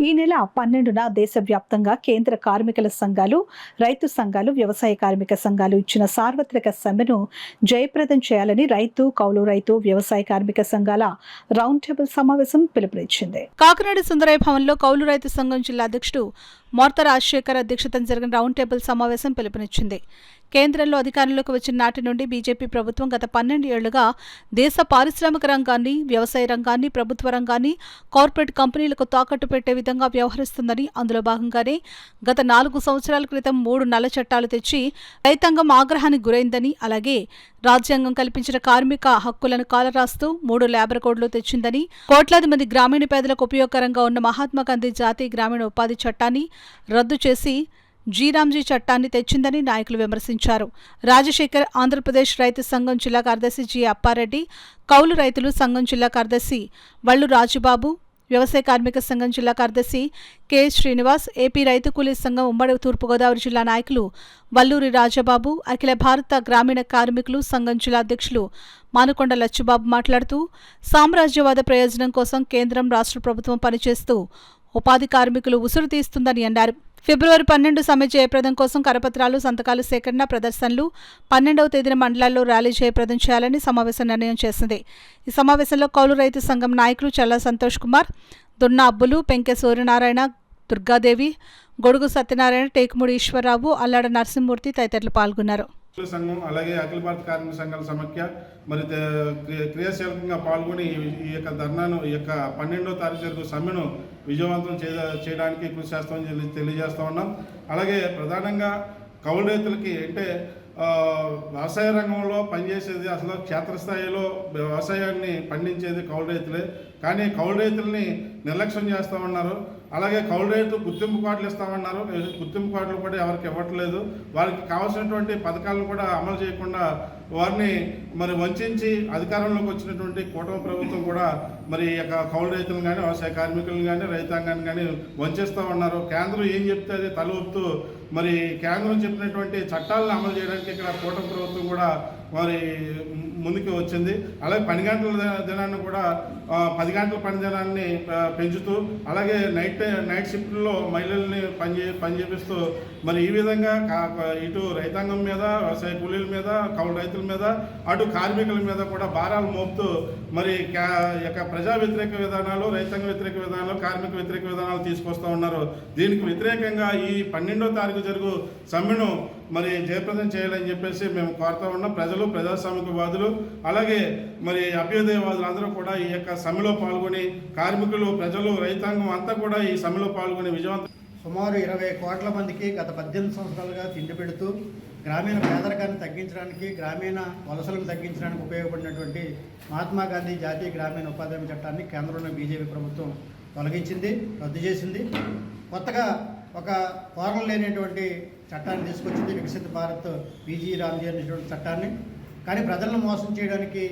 ఈ నెల 12న దేశవ్యాప్తంగా కేంద్ర కార్మికుల సంఘాలు, రైతు సంఘాలు, వ్యవసాయ కార్మిక సంఘాలు ఇచ్చిన సార్వత్రిక సమ్మెను జయప్రదం చేయాలని రైతు, కౌలు రైతు, వ్యవసాయ కార్మిక సంఘాల రౌండ్ టేబుల్ సమావేశం పిలుపునిచ్చింది. కాకినాడ సుందరయ్య భవన్లో కౌలు రైతు సంఘం జిల్లా అధ్యక్షుడు మోర్త రాజశేఖర్ అధ్యక్షతన జరిగిన రౌండ్ టేబుల్ సమావేశం పిలుపునిచ్చింది. కేంద్రంలో అధికారంలోకి వచ్చిన నాటి నుండి బీజేపీ ప్రభుత్వం గత 12 ఏళ్లుగా దేశ పారిశ్రామిక రంగాన్ని, వ్యవసాయ రంగాన్ని, ప్రభుత్వ రంగాన్ని కార్పొరేట్ కంపెనీలకు తాకట్టు పెట్టే విధంగా వ్యవహరిస్తుందని, అందులో భాగంగానే గత 4 సంవత్సరాల క్రితం 3 నల్ల చట్టాలు తెచ్చి రైతాంగం ఆగ్రహానికి గురైందని, అలాగే రాజ్యాంగం కల్పించిన కార్మిక హక్కులను కాలరాస్తూ 3 లేబర్ కోడ్లు తెచ్చిందని, కోట్లాది మంది గ్రామీణ పేదలకు ఉపయోగకరంగా ఉన్న మహాత్మాగాంధీ జాతీయ గ్రామీణ ఉపాధి చట్టాన్ని రద్దు చేసి జీరాంజీ చట్టాన్ని తెచ్చిందని నాయకులు విమర్శించారు. రాజశేఖర్ ఆంధ్రప్రదేశ్ రైతు సంఘం జిల్లా కార్యదర్శి జి అప్పారెడ్డి, కౌలు రైతులు సంఘం జిల్లా కార్యదర్శి వళ్ళు రాజుబాబు, వ్యవసాయ కార్మిక సంఘం జిల్లా కార్యదర్శి కె శ్రీనివాస్, ఏపీ రైతు కూలీ సంఘం ఉమ్మడి తూర్పుగోదావరి జిల్లా నాయకులు వల్లూరి రాజబాబు, అఖిల భారత గ్రామీణ కార్మికులు సంఘం జిల్లా అధ్యక్షులు మానుకొండ లచ్చుబాబు మాట్లాడుతూ సామ్రాజ్యవాద ప్రయోజనం కోసం కేంద్రం, రాష్ట్ర ప్రభుత్వం పనిచేస్తూ ఉపాధి కార్మికులు ఉసురు తీస్తుందని అన్నారు. ఫిబ్రవరి 12 సమ్మె జయప్రదం కోసం కరపత్రాలు, సంతకాలు సేకరణ, ప్రదర్శనలు 12వ తేదీన మండలాల్లో ర్యాలీ జయప్రదం చేయాలని సమావేశం నిర్ణయం చేసింది. ఈ సమావేశంలో కౌలు రైతు సంఘం నాయకులు చల్లా సంతోష్ కుమార్, దున్నా అబ్బులు, పెంకె సూర్యనారాయణ, దుర్గాదేవి, గొడుగు సత్యనారాయణ, టేకుముడి ఈశ్వరరావు, అల్లాడ నరసింహమూర్తి తదితరులు పాల్గొన్నారు. సంఘం అలాగే అఖిల భారత కార్మిక సంఘాల సమాఖ్య మరి క్రియాశీలకంగా పాల్గొని ఈ యొక్క ధర్నాను ఈ యొక్క 12వ తారీఖు జరుగు సమ్మెను విజయవంతం చేయడానికి కృషి చేస్తామని తెలియజేస్తూ ఉన్నాం. అలాగే ప్రధానంగా కౌలు రైతులకి అంటే వ్యవసాయ రంగంలో పనిచేసేది అసలు క్షేత్రస్థాయిలో వ్యవసాయాన్ని పండించేది కౌలు రైతులే. కానీ కౌలు రైతుల్ని నిర్లక్ష్యం చేస్తూ ఉన్నారు. అలాగే కౌలు రైతు గుర్తింపు కార్డులు ఇస్తామన్నారు. గుర్తింపు కార్డులు కూడా ఎవరికి ఇవ్వట్లేదు. వారికి కావాల్సినటువంటి పథకాలను కూడా అమలు చేయకుండా వారిని మరి వంచి అధికారంలోకి వచ్చినటువంటి కూటమి ప్రభుత్వం కూడా మరి యొక్క కౌలు రైతులను కానీ, వ్యవసాయ కార్మికులను కానీ, రైతాంగాన్ని కానీ వంచేస్తూ ఉన్నారు. కేంద్రం ఏం చెప్తే అది తల ఊపుతూ మరి కేంద్రం చెప్పినటువంటి చట్టాలను అమలు చేయడానికి ఇక్కడ కూటమి ప్రభుత్వం కూడా మరి ముందుకు వచ్చింది. అలాగే 10 గంటల దినాన్ని కూడా 10 గంటల పని దినాన్ని పెంచుతూ, అలాగే నైట్ షిఫ్ట్లో మహిళల్ని పనిచేపిస్తూ మరి ఈ విధంగా ఇటు రైతాంగం మీద, వ్యవసాయ కూలీల మీద, కౌలు రైతుల మీద, అటు కార్మికుల మీద కూడా భారాలు మోపుతూ మరి యొక్క ప్రజా వ్యతిరేక విధానాలు, రైతాంగ వ్యతిరేక విధానాలు, కార్మిక వ్యతిరేక విధానాలు తీసుకొస్తూ ఉన్నారు. దీనికి వ్యతిరేకంగా ఈ 12వ తారీఖు జరుగు సమ్మెను మరి జయప్రదం చేయాలని చెప్పేసి మేము కోరుతా ఉన్నాం. ప్రజలు, ప్రజాస్వామికవాదులు, అలాగే మరి అభ్యుదయవాదులు అందరూ కూడా ఈ యొక్క సమ్మెలో పాల్గొని, కార్మికులు, ప్రజలు, రైతాంగం అంతా కూడా ఈ సమ్మెలో పాల్గొని విజయవంతం. సుమారు 20 కోట్ల మందికి గత 18 సంవత్సరాలుగా తిండి పెడుతూ గ్రామీణ పేదరికాన్ని తగ్గించడానికి, గ్రామీణ వలసలను తగ్గించడానికి ఉపయోగపడినటువంటి మహాత్మాగాంధీ జాతీయ గ్రామీణ ఉపాధి హామీ చట్టాన్ని కేంద్రంలో బీజేపీ ప్రభుత్వం తొలగించింది, రద్దు చేసింది. కొత్తగా ఒక కోరలు లేనటువంటి చట్టాన్ని తీసుకొచ్చింది, వికసిత భారత్ పీజీ రామ్జీ అనేటువంటి చట్టాన్ని. కానీ ప్రజలను మోసం చేయడానికి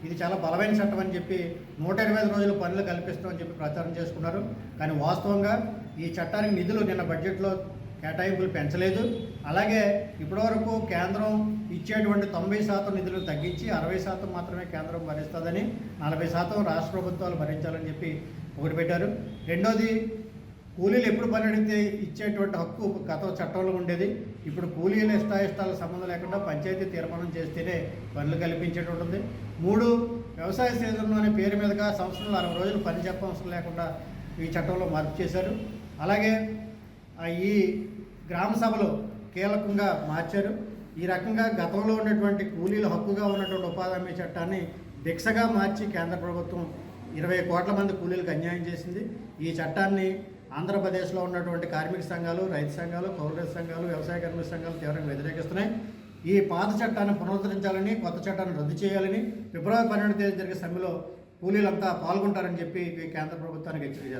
ఇది చాలా బలమైన చట్టం అని చెప్పి 125 రోజులు పనులు కల్పిస్తామని చెప్పి ప్రచారం చేసుకున్నారు. కానీ వాస్తవంగా ఈ చట్టానికి నిధులు నిన్న బడ్జెట్లో కేటాయింపులు పెంచలేదు. అలాగే ఇప్పటివరకు కేంద్రం ఇచ్చేటువంటి 90% నిధులను తగ్గించి 60% మాత్రమే కేంద్రం భరిస్తుందని, 40% రాష్ట్ర ప్రభుత్వాలు భరించాలని చెప్పి ఒకటి పెట్టారు. రెండోది, కూలీలు ఎప్పుడు పని అడిగితే ఇచ్చేటువంటి హక్కు గత చట్టంలో ఉండేది. ఇప్పుడు కూలీల ఇష్టాయిష్టాల సంబంధం లేకుండా పంచాయతీ తీర్మానం చేస్తేనే పనులు కల్పించేటువంటి. 3, వ్యవసాయ సీజన్లు అనే పేరు మీదుగా సంవత్సరంలో 60 రోజులు పని చెప్పవసరం లేకుండా ఈ చట్టంలో మార్పు చేశారు. అలాగే ఈ గ్రామ సభలు కీలకంగా మార్చారు. ఈ రకంగా గతంలో ఉన్నటువంటి కూలీల హక్కుగా ఉన్నటువంటి ఉపాధి హామీ చట్టాన్ని భిక్షగా మార్చి కేంద్ర ప్రభుత్వం 20 కోట్ల మంది కూలీలకు అన్యాయం చేసింది. ఈ చట్టాన్ని ఆంధ్రప్రదేశ్లో ఉన్నటువంటి కార్మిక సంఘాలు, రైతు సంఘాలు, కౌలు రైతు సంఘాలు, వ్యవసాయ కార్మిక సంఘాలు తీవ్రంగా వ్యతిరేకిస్తున్నాయి. ఈ పాత చట్టాన్ని పునరుద్ధరించాలని, కొత్త చట్టాన్ని రద్దు చేయాలని ఫిబ్రవరి 12వ తేదీ జరిగే సమ్మెలో కూలీలంతా పాల్గొంటారని చెప్పి కేంద్ర ప్రభుత్వానికి హెచ్చరిక చేస్తారు.